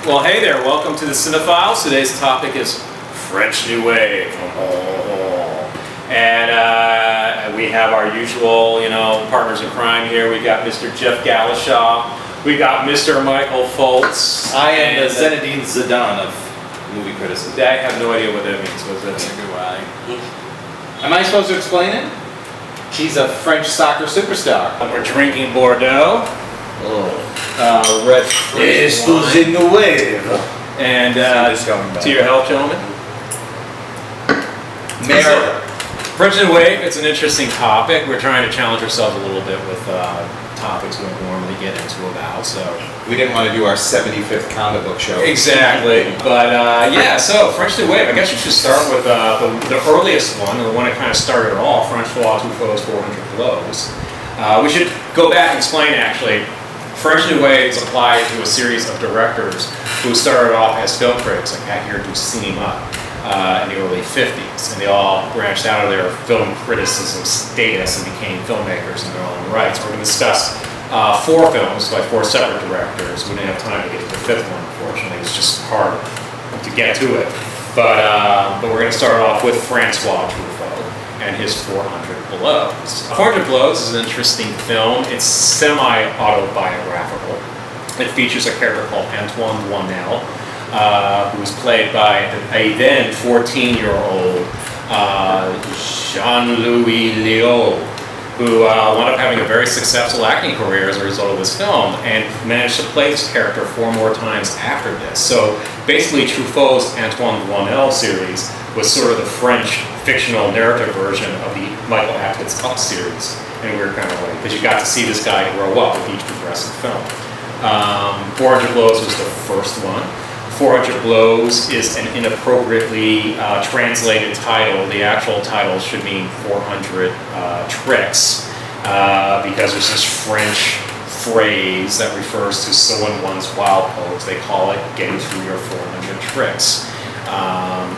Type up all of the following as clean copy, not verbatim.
Well, hey there, welcome to the CineFiles. Today's topic is French New Wave. And we have our usual, partners in crime here. We got Mr. Jeff Galashaw. We got Mr. Michael Foltz. I am the Zinedine Zidane of movie criticism. I have no idea what that means. What does that mean? Am I supposed to explain it? He's a French soccer superstar. We're drinking Bordeaux. Red in the wave. And to your health, gentlemen. French New Wave, it's an interesting topic. We're trying to challenge ourselves a little bit with topics we don't normally get into about. So we didn't want to do our 75th comic book show. Exactly. But yeah, so French New Wave. I guess we should start with the earliest one, the one that kind of started it all, François Truffaut's 400 Blows. We should go back and explain, actually. French New Wave is applied to a series of directors who started off as film critics, like Académie du Cinéma, in the early 50s. And they all branched out of their film criticism status and became filmmakers in their own rights. We're going to discuss 4 films by 4 separate directors. We didn't have time to get to the 5th one, unfortunately. It's just hard to get to it. But we're going to start off with François Truffaut and his 400 Blows. 400 Blows is an interesting film. It's semi-autobiographical. It features a character called Antoine Doinel, who was played by a then 14-year-old Jean-Luc who wound up having a very successful acting career as a result of this film and managed to play this character 4 more times after this. So basically Truffaut's Antoine Doinel series was sort of the French fictional narrative version of the Michael Apat's Up series in a weird kind of way, because you got to see this guy grow up with each progressive film. 400 Blows was the first one. 400 Blows is an inappropriately translated title. The actual title should mean 400 tricks, because there's this French phrase that refers to someone one's wild pose. They call it getting through your 400 tricks.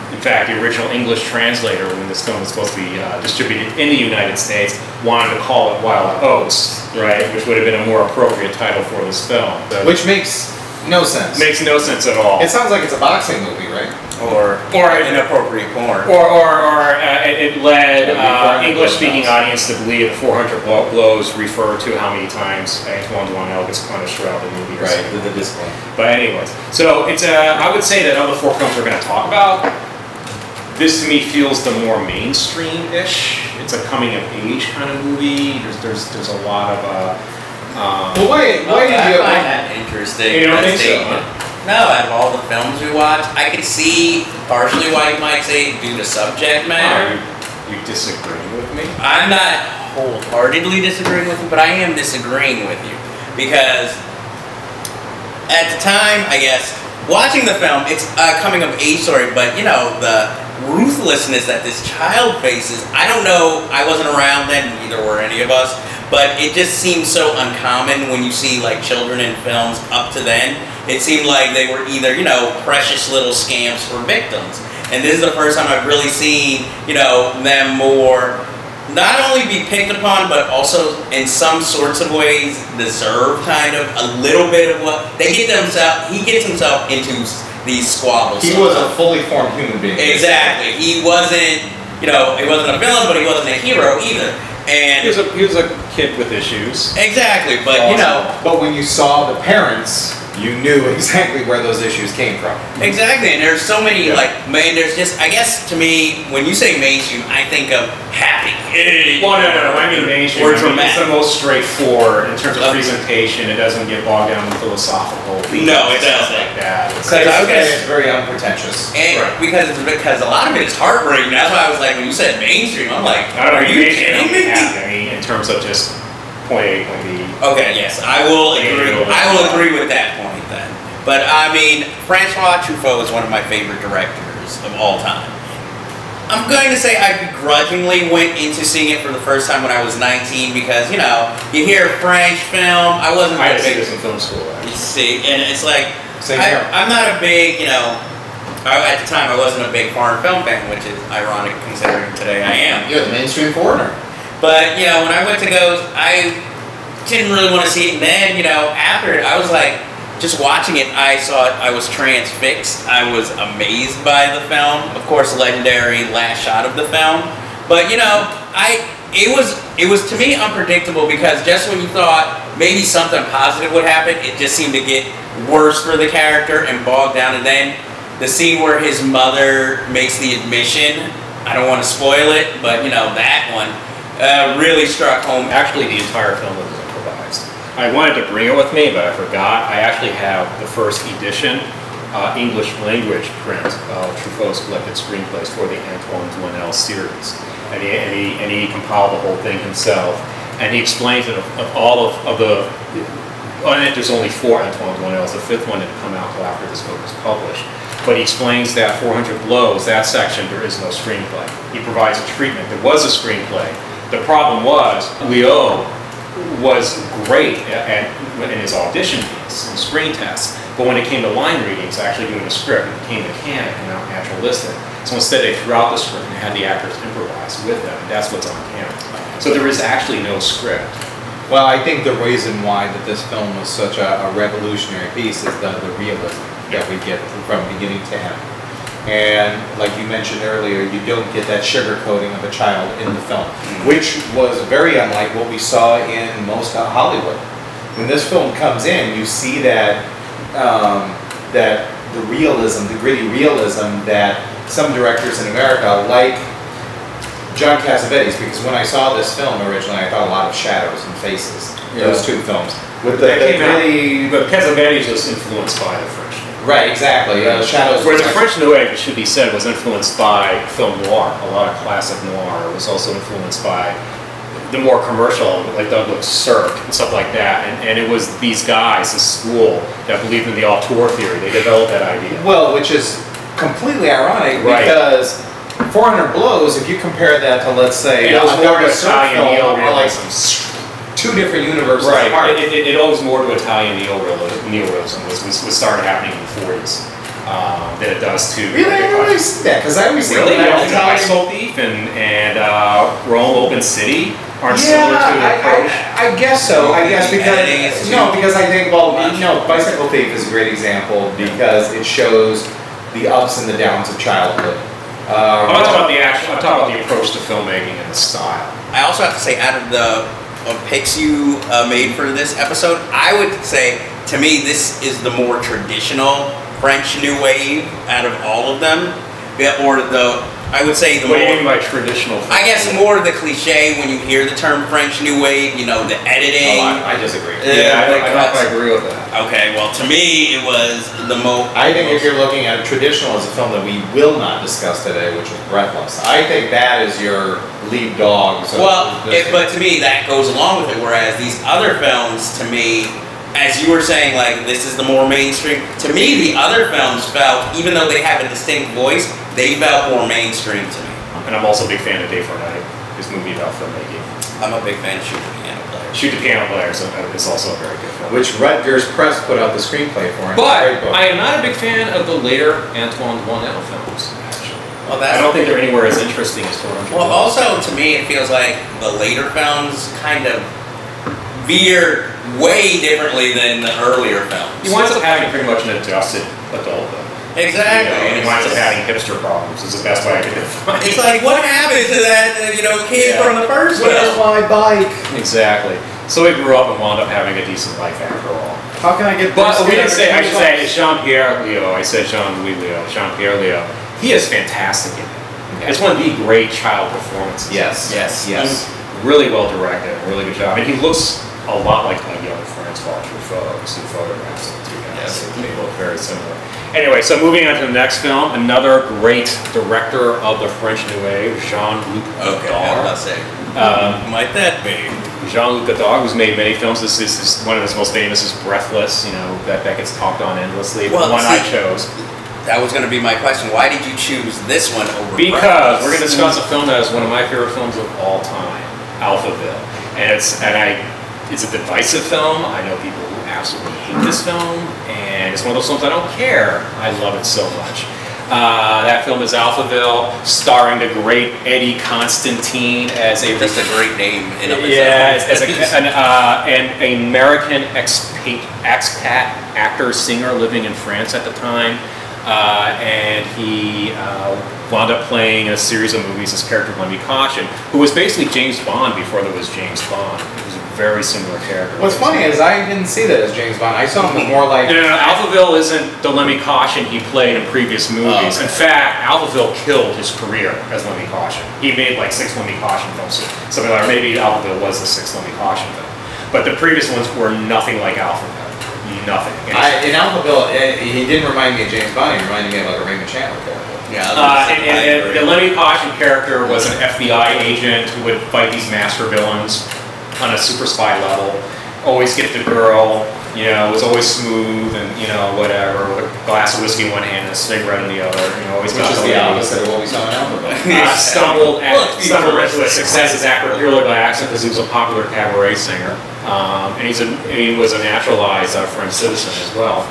In fact, the original English translator, when this film was supposed to be distributed in the United States, wanted to call it Wild Oats, right? Which would have been a more appropriate title for this film. So which makes no sense. Makes no sense at all. It sounds like it's a boxing movie, right? Or inappropriate porn. It led English-speaking audience to believe that 400 blows refer to how many times Antoine Doinel gets punished throughout the movie. Right, the discipline. But anyways, so it's I would say that of the 4 films we're going to talk about, this to me feels the more mainstream-ish. It's a coming-of-age kind of movie. There's a lot of well, why did you find that interesting? You don't think so? No, out of all the films we watch, I can see partially why you might say due to subject matter. You disagree with me? I'm not wholeheartedly disagreeing with you, but I am disagreeing with you. Because at the time, I guess, watching the film, it's a coming of age story, but the ruthlessness that this child faces, I don't know, I wasn't around then, neither were any of us, but it just seems so uncommon when you see like children in films up to then. It seemed like they were either, precious little scamps or victims. And this is the first time I've really seen, them more, not only be picked upon, but also in some sorts of ways deserve kind of a little bit of what they get themselves, he gets himself into these squabbles. He was a fully formed human being. Exactly. He wasn't, he wasn't a villain, but he wasn't a hero either. And he was a kid with issues. Exactly, but But when you saw the parents, you knew exactly where those issues came from. Exactly, and there's so many there's just, I guess to me, when you say mainstream, I think of happy. Well, no, I mean mainstream. Or it's the most straightforward in terms of presentation. It doesn't get bogged down in philosophical. No, it doesn't. Like that. It's very unpretentious. And because a lot of it is heartbreaking. That's why I was like, when you said mainstream, I'm like, are you kidding me? I mean, in terms of just point A, point B. Okay, yes, I will agree. I will agree with that point then. But I mean, François Truffaut is one of my favorite directors of all time. I'm going to say I begrudgingly went into seeing it for the first time when I was 19 because, you hear French film. I wasn't. I had to take this in film school. You see, and it's like, I'm not a big, at the time I wasn't a big foreign film fan, which is ironic considering today I am. You're the mainstream foreigner. But, when I went to go, I didn't really want to see it. And then, after it, I was like, just watching it, I saw it, I was transfixed. I was amazed by the film. Of course, legendary last shot of the film. But you know, it was to me unpredictable, because just when you thought maybe something positive would happen, it just seemed to get worse for the character and bogged down. And then the scene where his mother makes the admission, I don't want to spoil it, but you know, that one really struck home. Actually, the entire film was improvised. I wanted to bring it with me, but I forgot. I actually have the first edition English language print of Truffaut's collected screenplays for the Antoine Doinel series. And he compiled the whole thing himself. And he explains that of all of the, there's only 4 Antoine Doinels, the 5th one didn't come out until after this book was published. But he explains that 400 Blows, that section, there is no screenplay. He provides a treatment. There was a screenplay. The problem was, Leo was great in his audition piece and screen tests, but when it came to line readings, actually doing the script, it became mechanic and not naturalistic. So instead they threw out the script and had the actors improvise with them, and that's what's on camera. So there is actually no script. Well, I think the reason why that this film was such a revolutionary piece is the realism that we get from beginning to end. And like you mentioned earlier, you don't get that sugarcoating of a child in the film, which was very unlike what we saw in most of Hollywood. When this film comes in, you see that that the realism, the gritty realism that some directors in America, like John Cassavetes, because when I saw this film originally, I thought a lot of shadows and faces. Yeah. Those 2 films. With but Cassavetes was influenced by the French. Right, exactly. Shadows. Whereas the French New Wave, it should be said, was influenced by film noir. A lot of classic noir. It was also influenced by the more commercial, like Douglas Sirk and stuff like that. And it was these guys, this school, that believed in the auteur theory. They developed that idea. Well, which is completely ironic, right, because 400 Blows, if you compare that to, let's say, it was more to Italian neorealism, like 2 different universes apart. It owes more to Italian neorealism, was started happening in the 40s than it does to. Really, I don't really see that, because I always think that Soul Thief and Rome Open City aren't similar to the approach. I guess so. I guess because I think Bicycle Thief is a great example because it shows the ups and the downs of childhood. I'm talking about the approach to filmmaking and the style. I also have to say, out of the picks you made for this episode, I would say, to me, this is the more traditional French New Wave out of all of them. Or I would say the more... What do you mean by traditional French? I guess more the cliche when you hear the term French New Wave, you know, the editing. Oh, I disagree. Yeah, I agree with that. Okay, well, to me, it was the most... I think if you're looking at traditional as a film that we will not discuss today, which is Breathless, I think that is your lead dog. So but to me, that goes along with it, whereas these other films, to me, as you were saying, like, this is the more mainstream, to me, the other films felt, even though they have a distinct voice, they felt more mainstream to me. And I'm also a big fan of Day for Night, his movie about filmmaking. I'm a big fan of Shoot the Piano Player. Shoot the Piano Player is also a very good film. Which Rutgers Press put out the screenplay for. But I am not a big fan of the later Antoine Doinel films, actually. Well, I don't think they're anywhere as interesting as 400. Well, also, to me, it feels like the later films kind of veer way differently than the earlier films. He winds up having pretty much an adjusted adulthood. Exactly. And he winds up having hipster problems, is the best way I can define it. It's like, what happened to that, kid from the first film? Where's my bike? Exactly. So he grew up and wound up having a decent life after all. How can I get... But we didn't say, I should say, it's Jean-Pierre Leo. I said Jean-Louis Leo. Jean-Pierre Leo. He is fantastic in it. It's one of the great child performances. Yes. Really well directed, really good job. And he looks a lot like a young Francois Truffaut. You see photographs of the 2 guys. Yes. They look very similar. Anyway, so moving on to the next film, another great director of the French New Wave, Jean-Luc Godard. Okay, I was about to say, might that be? Jean-Luc Godard, who's made many films. This is one of his most famous is Breathless, that gets talked on endlessly. Well, the one I chose. That was going to be my question. Why did you choose this one over Because Breathless? we're going to discuss a film that is one of my favorite films of all time, ALPHAVILLE. And it's a divisive film. I know people who absolutely hate this film, and it's one of those films I don't care. I love it so much. That film is Alphaville, starring the great Eddie Constantine as a... That's a great name in of Yeah, itself. as an American expat actor, singer living in France at the time. And he wound up playing in a series of movies this character, Lemmy Caution, who was basically James Bond before there was James Bond. It was a very similar character. What's funny is I didn't see that as James Bond. I saw him as more like... No, Alphaville isn't the Lemmy Caution he played in previous movies. Oh, okay. In fact, Alphaville killed his career as Lemmy Caution. He made like 6 Lemmy Caution films, something like, or maybe Alphaville was the 6th Lemmy Caution film. But the previous ones were nothing like Alphaville. Nothing. In Alphaville, he didn't remind me of James Bond. He reminded me of like a Raymond Chandler character. Yeah, and the Lemmy Caution character was an FBI agent who would fight these master villains on a super spy level. Always get the girl, you know, was always smooth and, you know, whatever, with a glass of whiskey in one hand and a cigarette in the other. You know, always Which is the opposite of what we saw in Alphaville. stumbled into success as actor purely by accident because he was a popular cabaret singer. And he was a naturalized French citizen as well.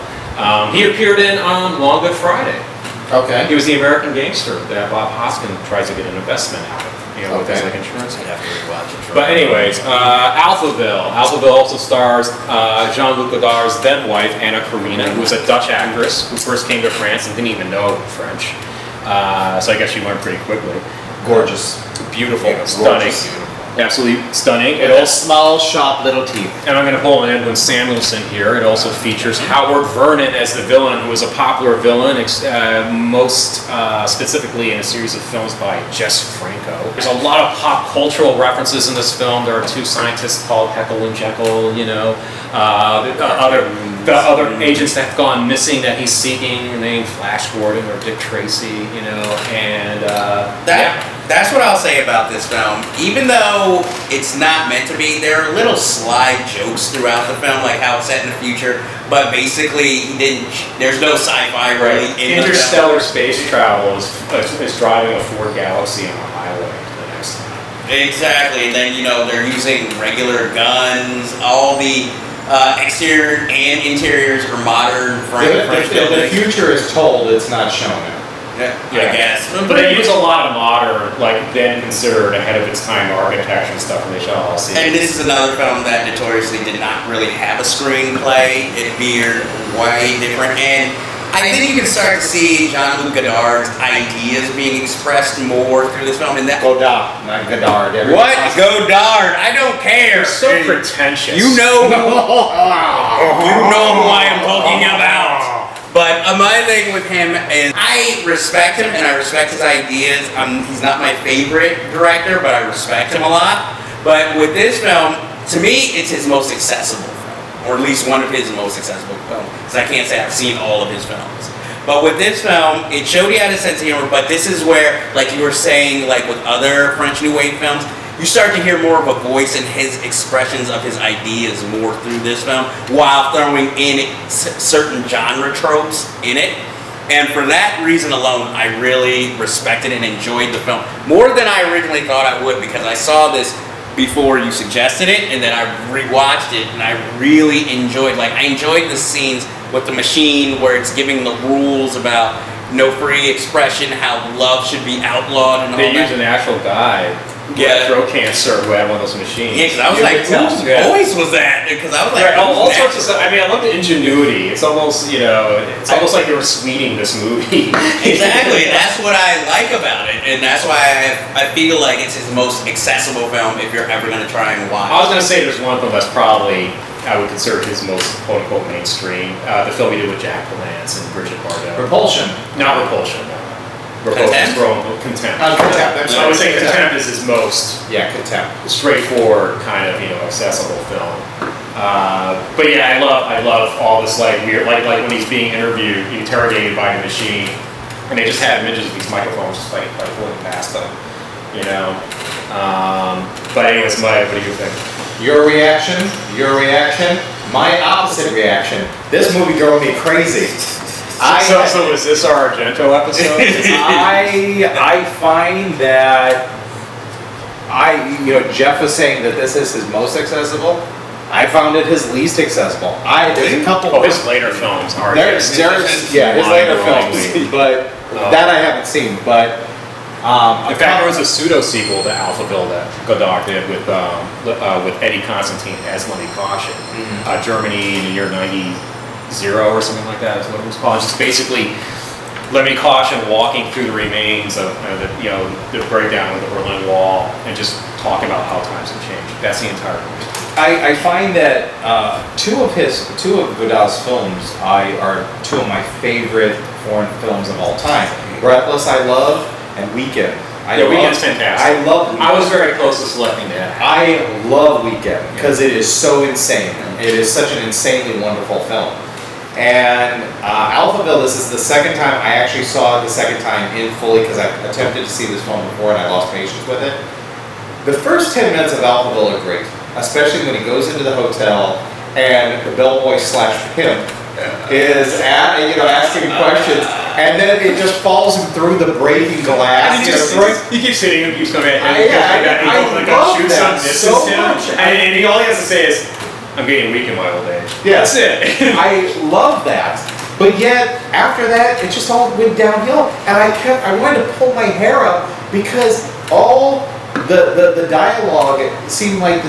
He appeared in Long Good Friday. Okay. He was the American gangster that Bob Hoskin tries to get an investment out of, you know, with his like insurance. I'd have to rewatch it. But anyways, Alphaville. Alphaville also stars Jean-Luc Godard's then wife, Anna Karina, who was a Dutch actress who first came to France and didn't even know French. So I guess she learned pretty quickly. Gorgeous. Beautiful, Yeah, stunning. gorgeous. Absolutely stunning. It With also, small, sharp little teeth. and I'm going to pull an Edwin Samuelson here. It also features Howard Vernon as the villain, who was a popular villain, most specifically in a series of films by Jess Franco. There's a lot of pop cultural references in this film. There are 2 scientists called Heckle and Jekyll, you know. The other agents that have gone missing that he's seeking, named Flash Gordon or Dick Tracy, you know, and That's what I'll say about this film. Even though it's not meant to be, there are little sly jokes throughout the film, like how it's set in the future. But basically, there's no sci-fi really in the film. Interstellar space travel is driving a Ford Galaxy on a highway to the next time. Exactly, and then, you know, they're using regular guns. All the exterior and interiors are modern French If the buildings. future is told, it's not shown. Yeah, I guess. But they use a lot of modern, like then considered ahead of its time architecture and stuff, and they should all see. And this is another film that notoriously did not really have a screenplay. It veered way different, and I think you can start to see Jean-Luc Godard's ideas being expressed more through this film. And that Godard, not Godard. what? Godard? I don't care. They're so pretentious. You know who I am talking about. But my thing with him is I respect him and I respect his ideas. He's not my favorite director, but I respect him a lot. But with this film, to me, it's his most accessible film, or at least one of his most accessible films. Because I can't say I've seen all of his films. But with this film, it showed he had a sense of humor, but this is where, like you were saying, like with other French New Wave films, you start to hear more of a voice in his expressions of his ideas more through this film, while throwing in certain genre tropes in it. And for that reason alone, I really respected and enjoyed the film more than I originally thought I would, because I saw this before you suggested it, and then I rewatched it, and I really enjoyed. Like, I enjoyed the scenes with the machine where it's giving the rules about no free expression, how love should be outlawed, and all that. They use an actual guy. Yeah. Throat cancer who had one of those machines. Yeah, because I was like, whose voice was that? Because I was like, all sorts of stuff. I mean, I love the ingenuity. It's almost, you know, it's almost like they were sweeting this movie. Exactly. That's what I like about it, and that's why I feel like it's his most accessible film if you're ever going to try and watch. I was going to say there's one film that's probably, I would consider his most quote-unquote mainstream. The film he did with Jack Palance and Bridget Bardot. Repulsion. Not Repulsion, no. Contempt? Contempt. Contempt. I would say Contempt is his most Contempt. straightforward kind of, you know, accessible film. But yeah, I love all this like weird, like when he's being interrogated by the machine, and they just have images of these microphones just like floating past them, you know. But anyways, Mike, what do you think? Your reaction, my opposite reaction. This movie drove me crazy. So is this our Argento episode? I find that Jeff was saying that this is his most accessible. I found it his least accessible. There's a couple. His later films are. His later films, but That I haven't seen, but in fact, there was a pseudo sequel to Alphaville that Godard did with Eddie Constantine as Lemmy Caution. Germany in the year 90 or something like that is what it was called. It's just basically Lemmy Caution walking through the remains of the breakdown of the Berlin Wall and just talking about how times have changed. That's the entire movie. I find that two of Godard's films are two of my favorite foreign films of all time. Breathless, I love, and Weekend. Weekend's fantastic. I was very close to selecting that. I love Weekend because it is so insane. It is such an insanely wonderful film. And Alphaville, this is the second time I actually saw it the second time in fully because I attempted to see this film before and I lost patience with it. The first 10 minutes of Alphaville are great, especially when he goes into the hotel and the bellboy/pimp is asking questions, and then it just falls him through the breaking glass. He keeps hitting him, keeps coming at him. I love that so much. And he all he has to say is, "I'm getting weak in my old age." Yes. That's it. I love that. But yet, after that, it just all went downhill, and I wanted to pull my hair up because all the dialogue seemed like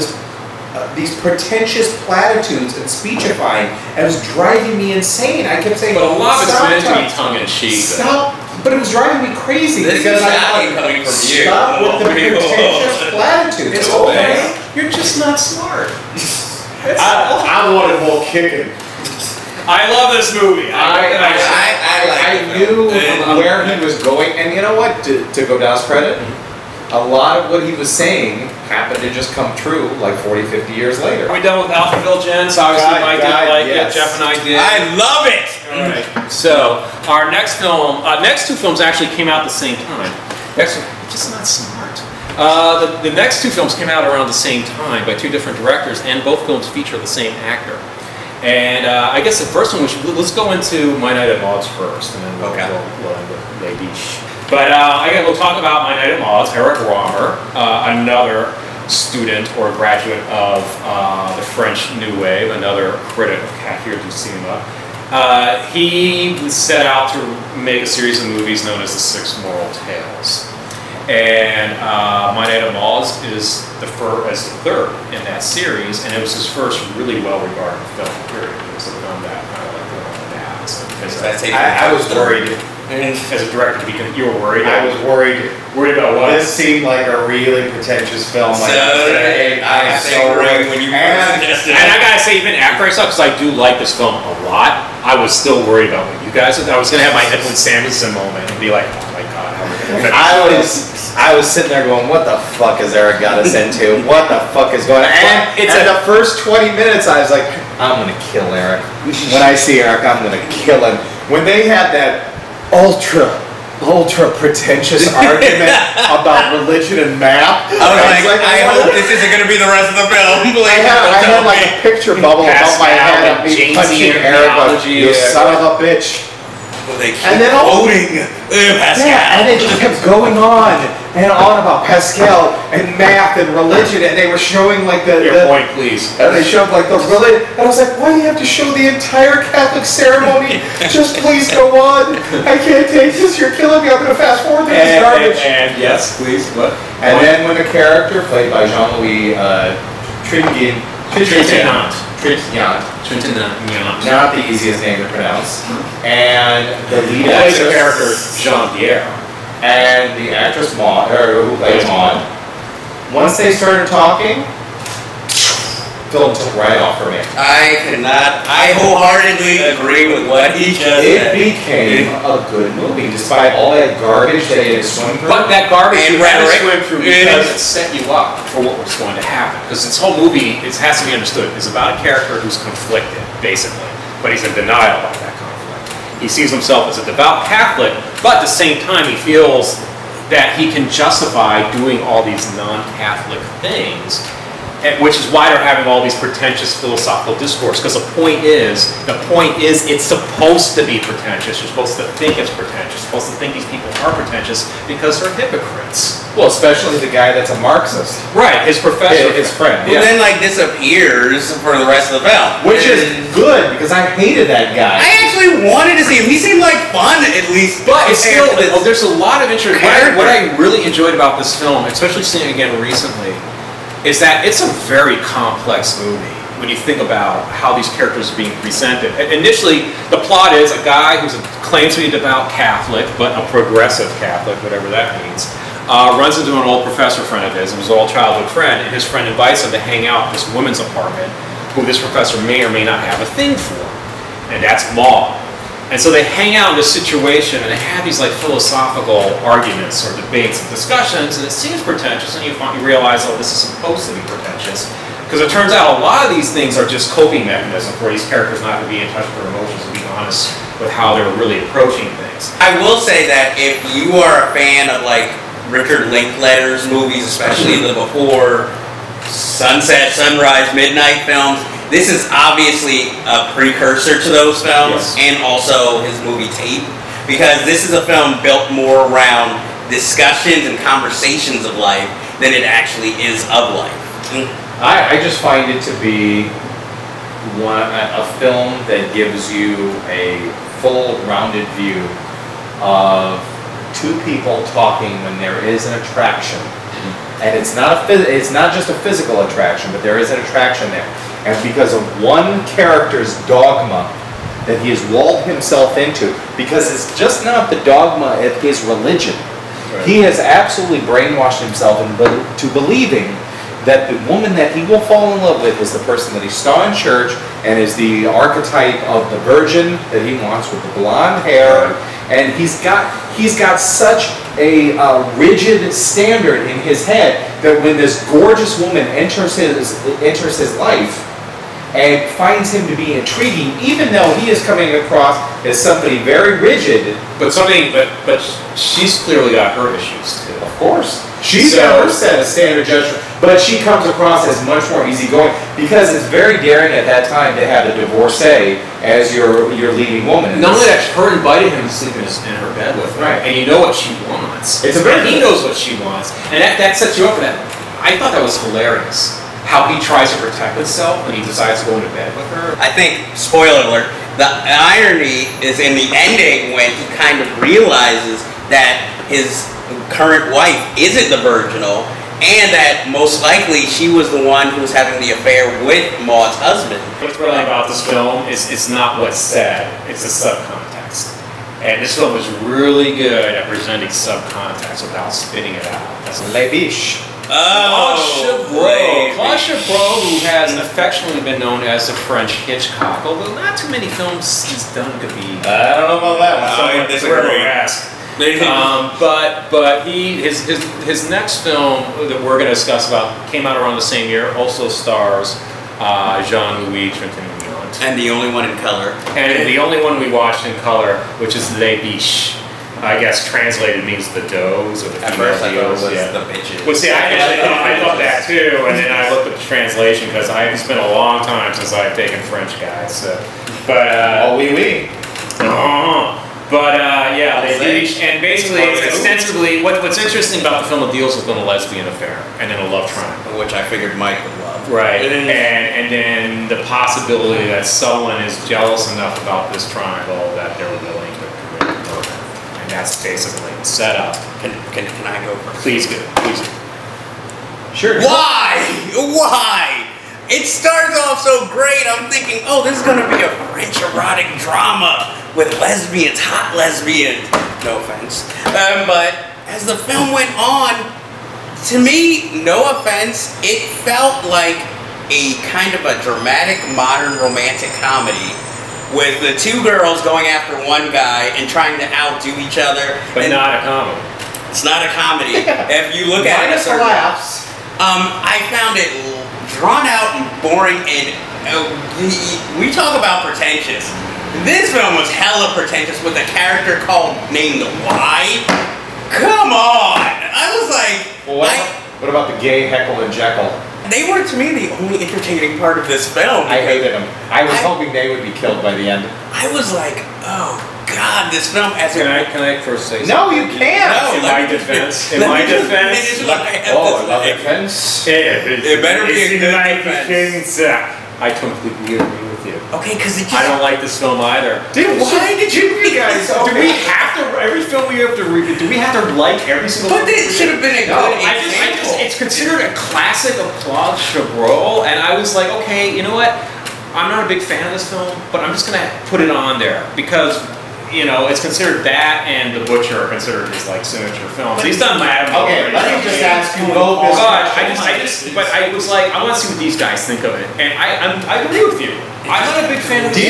these pretentious platitudes and speechifying, and it was driving me insane. I kept saying, but a lot of it's meant to be tongue-in-cheek. Stop! But it was driving me crazy because I'm coming from you. Stop with the pretentious platitudes. It's okay. You're just not smart. I wanted more kicking. I love this movie. I knew where he was going, and you know what? To Godard's credit, a lot of what he was saying happened to just come true like 40, 50 years later. Are we done with Alphaville, Jen? So obviously Mike didn't like it, Jeff and I did. I love it! Alright, so our next film, next two films actually came out at the same time. Just not smart. The next two films came out around the same time by two different directors, and both films feature the same actor. And I guess the first one, let's go into My Night at MAUD'S first, and then we'll end with Les Biches. But we'll talk about My Night at MAUD'S. Eric Rohmer, another student or graduate of the French New Wave, another critic of Café du Cinéma. He set out to make a series of movies known as the Six Moral Tales. And My Night at MAUD'S is the third in that series, and it was his first really well-regarded film, period. It was a film that kind of like went on the maps. I was worried. As a director, you were worried? I was worried. Worried about what? This seemed like a really pretentious film. So I was so worried when you suggested it. And I gotta say, even after I saw it, because I do like this film a lot, I was still worried about what you guys did. I was gonna have my Edwin Samuelson moment and be like, oh my god, how are we gonna finish? I was sitting there going, what the fuck has Eric got us into? What the fuck is going on? And the first 20 minutes, I was like, I'm gonna kill Eric. When I see Eric, I'm gonna kill him. When they had that ultra pretentious argument about religion and math. I hope this isn't going to be the rest of the film. I had like a picture bubble above my head of me punching Eric, you son of a bitch. And then quoting Pascal. And it just kept going on and on about Pascal and math and religion, and they were showing like Your point, please. And they showed like the religion, and I was like, why do you have to show the entire Catholic ceremony? Just please go on. I can't take this. You're killing me. I'm going to fast forward through this garbage. And yes, please. What? And then when the character played by Jean-Luc Trintignant. Not the easiest name to pronounce. And the lead actress, the character Jean-Pierre, and the actress who plays Maud. Once they started talking, film took right off for me. I wholeheartedly agree with what he just said. It became a good movie, despite all that garbage that it swung through. But that garbage you had to swim through because it set you up for what was going to happen. Because this whole movie, it has to be understood, is about a character who's conflicted, basically. But he's in denial about that conflict. He sees himself as a devout Catholic, but at the same time he feels that he can justify doing all these non-Catholic things which is why they're having all these pretentious philosophical discourse. Because the point is, it's supposed to be pretentious. You're supposed to think it's pretentious. You're supposed to think these people are pretentious because they're hypocrites. Well, especially the guy that's a Marxist. Right, his professor, his friend. Who then like disappears for the rest of the film, which is good because I hated that guy. I actually wanted to see him. He seemed like fun, at least. But it's still, there's a lot of interest. What I really enjoyed about this film, especially seeing it again recently, is that it's a very complex movie when you think about how these characters are being presented. Initially, the plot is a guy who claims to be a devout Catholic, but a progressive Catholic, whatever that means, runs into an old professor friend of his, who was an old childhood friend, and his friend invites him to hang out in this woman's apartment, who this professor may or may not have a thing for, and that's Maud. And so they hang out in this situation, and they have these like philosophical arguments or debates and discussions, and it seems pretentious, and you realize, oh, this is supposed to be pretentious. Because it turns out a lot of these things are just coping mechanisms for these characters not to be in touch with their emotions and be honest with how they're really approaching things. I will say that if you are a fan of like Richard Linklater's movies, especially the before sunset, sunrise, midnight films, this is obviously a precursor to those films, and also his movie Tape, because this is a film built more around discussions and conversations of life than it actually is of life. I just find it to be a film that gives you a full, rounded view of two people talking when there is an attraction, and it's not just a physical attraction, but there is an attraction there. And because of one character's dogma that he has walled himself into, because it's just not the dogma of his religion. Right. He has absolutely brainwashed himself into believing that the woman that he will fall in love with is the person that he saw in church and is the archetype of the virgin that he wants with the blonde hair. And he's got such a rigid standard in his head that when this gorgeous woman enters his life and finds him to be intriguing, even though he is coming across as somebody very rigid. But she's clearly got her issues too. Of course. She's got her set of standard judgment, but she comes across as much more easygoing because it's very daring at that time to have a divorcee as your leading woman. Not only that, her invited him to sleep in her bed with her, right? And you know what she wants. He knows what she wants, and that sets you up for that. I thought that was hilarious. How he tries to protect himself when he decides to go into bed with her. I think, spoiler alert, the irony is in the ending when he kind of realizes that his current wife isn't the virginal, and that most likely she was the one who was having the affair with Maud's husband. What's really about this film is it's not what's said, it's the subcontext. And this film is really good at presenting subcontext without spitting it out. That's Les Biches. Claude Chabrol, who has affectionately been known as the French Hitchcock, although not too many films he's done could be. I don't know about that one. I disagree. But his next film that we're going to discuss came out around the same year. Also stars Jean-Luc and the only one in color. And the only one we watched in color, which is Les Biches. I guess translated means the does or the female does. The bitches. Well, see, I thought that too, and then I looked at the translation because it's been a long time since I've taken French, guys. So, but oui, oui. Yeah, Les Biches, and basically, extensively, what's interesting about the film, it deals with a lesbian affair and then a love triangle, which I figured Mike would love. Right, and then the possibility that someone is jealous enough about this triangle that they're willing to commit murder. That's basically the setup. Can I go first? Please do. Sure. Why? It starts off so great. I'm thinking, oh, this is going to be a French erotic drama with lesbians, hot lesbians. No offense. But as the film went on, to me, no offense, it felt like a kind of a dramatic modern romantic comedy with the two girls going after one guy and trying to outdo each other. But not a comedy. It's not a comedy. If you look at it, laughs. I found it drawn out and boring, and we talk about pretentious. This film was hella pretentious with a character named Y. Come on! I was like... Well, what about the gay Heckle and Jekyll? they were to me the only entertaining part of this film. I hated them. I was hoping they would be killed by the end. I was like, oh God, this film has. Can I first say something? No, you can't. No, In my defense. In my defense. Defense. It better be a good defense. I completely agree with you. Okay, because I don't like this film either. Why did you guys? Do we have to every film we have to review? Do we have to like every single? But it should have been a good example. It's considered a classic of Claude Chabrol, and I was like, okay, you know what? I'm not a big fan of this film, but I'm just gonna put it on there because. You know, it's considered that and The Butcher are considered his like signature films. He's done Madame. Okay, let me just ask you. But I was like, I want to see what these guys think of it, and I agree with you. I'm not a big fan of this.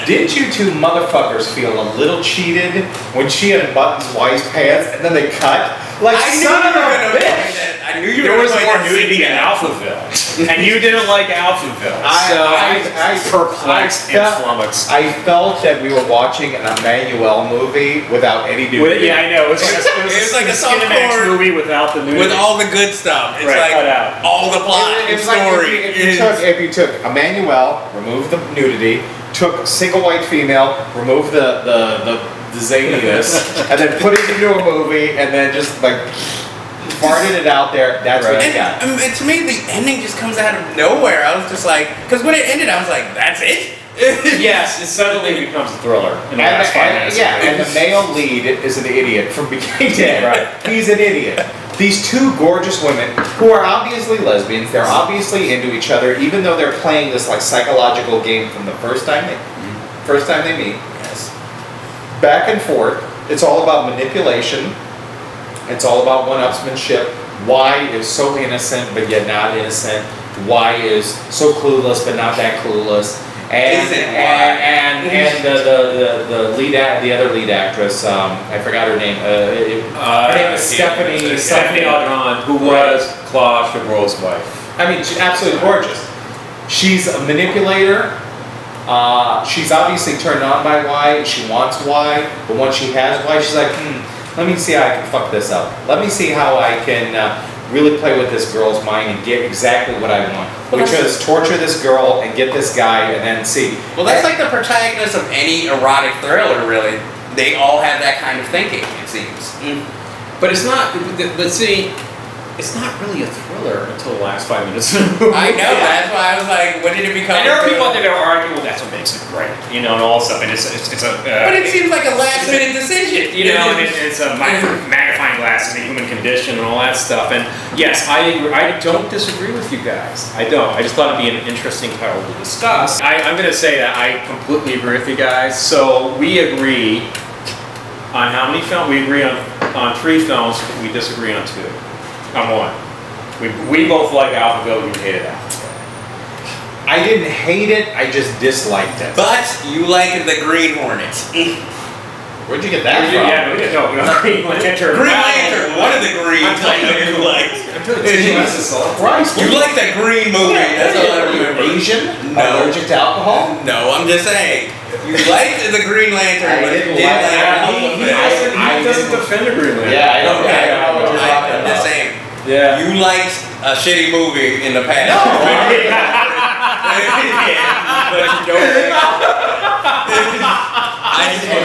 Did you two motherfuckers feel a little cheated when she unbuttons Wise pants and then they cut? Like, son of a bitch! I knew you there were was going more to nudity in Alphaville, and you didn't like Alphaville, so I perplexed and flummoxed. I felt that we were watching an Emmanuel movie without any nudity. Yeah, I know. It was like a Cinemax movie without the nudity. with all the good stuff. It's Right, like cut out. all the plot and It's like story. if you took Emmanuel, removed the nudity, took single white female, removed the zaniness, and then put it into a movie, and then just like farted it out there. That's what you got. And to me, the ending just comes out of nowhere. I was just like, because when it ended, I was like, that's it? Yes, it suddenly becomes a thriller in the last 5 minutes. Yeah, and the male lead is an idiot from beginning to end. Right. He's an idiot. These two gorgeous women who are obviously lesbians, they're obviously into each other, even though they're playing this like psychological game from the first time they meet. Yes. Back and forth. It's all about manipulation. It's all about one-upsmanship. Y is so innocent but yet not innocent. Y is so clueless but not that clueless. And the lead the other lead actress, I forgot her name. Her name is Stephanie Audran, who was Claude Chabrol's wife. I mean, she's absolutely gorgeous. She's a manipulator. She's obviously turned on by Y. She wants Y, but once she has Y, she's like, let me see how I can fuck this up. Let me see how I can really play with this girl's mind and get exactly what I want. Which is torture this girl and get this guy and then see. Well, that's like the protagonist of any erotic thriller, really. They all have that kind of thinking, it seems. But it's not, but see, it's not really a thriller until the last 5 minutes of the movie. I know, that's why I was like, when did it become? And there are people out there that are arguing, well, that's what makes it great, you know, and all this stuff. And it's a. But it seems like a last-minute decision, you know, and it's a magnifying glass of the human condition and all that stuff. And yes, I don't disagree with you guys. I don't. I just thought it'd be an interesting title to discuss. I'm going to say that I completely agree with you guys. So we agree on how many films? We agree on 3 films. We disagree on 2. On 1. We both like Alphaville. You hated Alphaville. I didn't hate it. I just disliked it. But you like the Green Hornet. Where'd you get that from? Yeah, no, Green Lantern. Green Lantern, one of the Greens I know you liked. Jesus Christ. You like that Green movie, that's all I remember. Asian? No. Allergic to alcohol? No, I'm just saying. You liked the Green Lantern, but you didn't like He doesn't defend the Green Lantern. Yeah, I know. I'm just saying. Yeah. You liked a shitty movie in the past. No.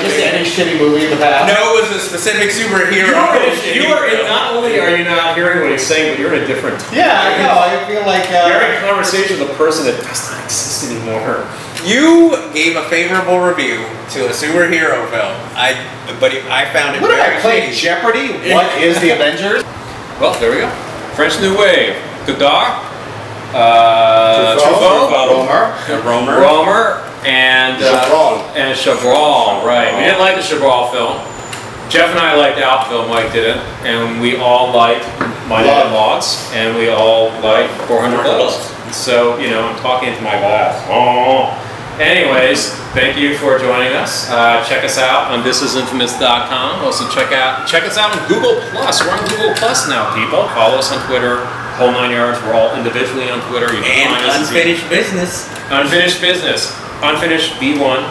Just any shitty movie in the past. No, it was a specific superhero. Not only are you not hearing what he's saying, but you're in a different time. Yeah, I know. I feel like you're in a conversation with a person that does not exist anymore. You gave a favorable review to a superhero film. But I found it. What did I play? Jeopardy? What is the Avengers? Well, there we go. French New Wave. Godard. Truffaut. Rohmer. And Chabrol. Chabrol, right. We didn't like the Chabrol film. Jeff and I liked Alphaville, Mike didn't. And we all liked MAUD'S, and we all liked 400 Blows. So, you know, I'm talking to my boss. Anyways, thank you for joining us. Check us out on thisisinfamous.com. Also check us out on Google+. We're on Google+ now, people. Follow us on Twitter, whole 9 yards. We're all individually on Twitter. You can find us Unfinished Business. Unfinished Business. Unfinished B1.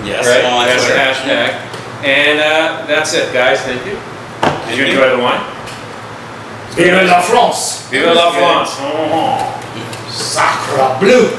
Yes. Right? That's the hashtag. And that's it, guys. Thank you. Did you enjoy the wine? Vive la France! Vive la France! Oh. Sacre bleu!